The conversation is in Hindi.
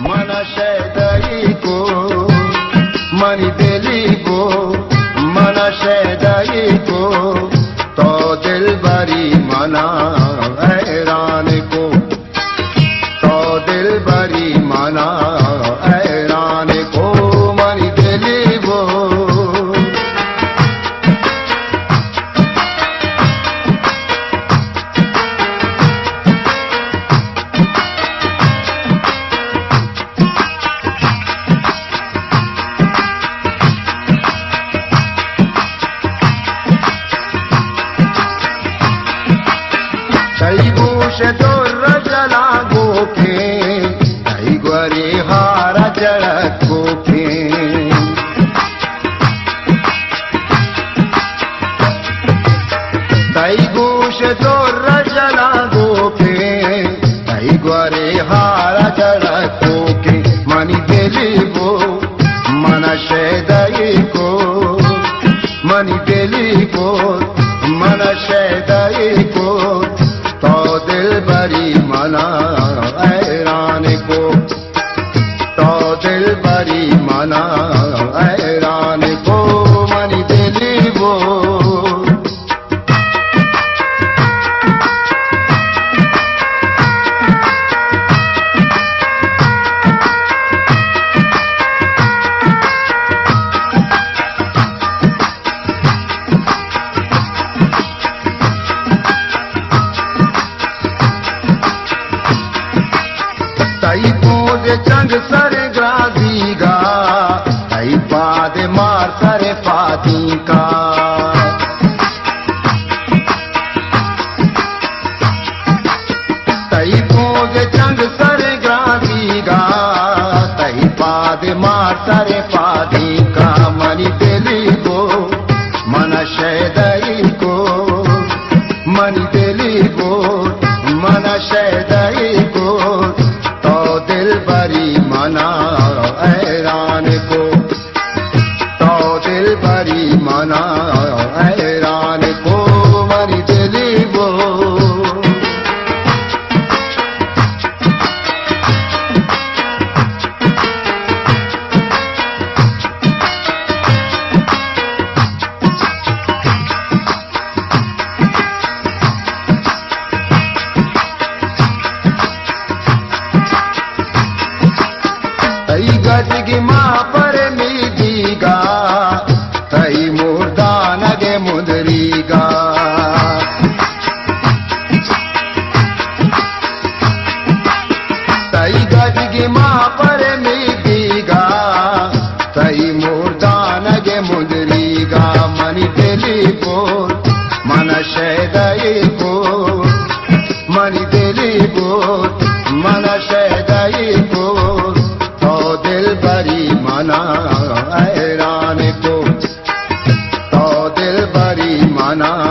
मन शैदाई को मनी दिली को मन शैदाई को तो दिल बरी मना हैरान को तो दिल बरी मना हैरान को मनी दिली को तो रजला गोखे कई ग्वरे हारा जड़क गोखे कई गोश तो रजला गोखे कई ग्वरे हारा जड़क गोखे मनी दिली को मन शैदाई को मनी दिली को मन शैदाई को तो दिल बरी मना हैरान को तो दिल बरी मना हैरान को मनी दिली वो तई पोद चंग सर ग्राजीगा तई पाद मार सर पाती का तई पोद चंग सर ग्राजीगा तई पाद मार सर पाती का मनी दिली को मन शैदाई को मनी दिली को मन शैदाई को दिल बरी मना हैरान को तो दिल बरी मना हैरान को मनी दिली वो तई गजगी माँ पर मीदीगा तई मुर्दान गे मुदरीगा तई गजगी माँ पर मीदीगा तई मुर्दान गे मुदरीगा मनी दिली को मन शैदाई को मनी दिली को मन शैदाई को दिल बरी मना हैरान को तो दिल बरी मना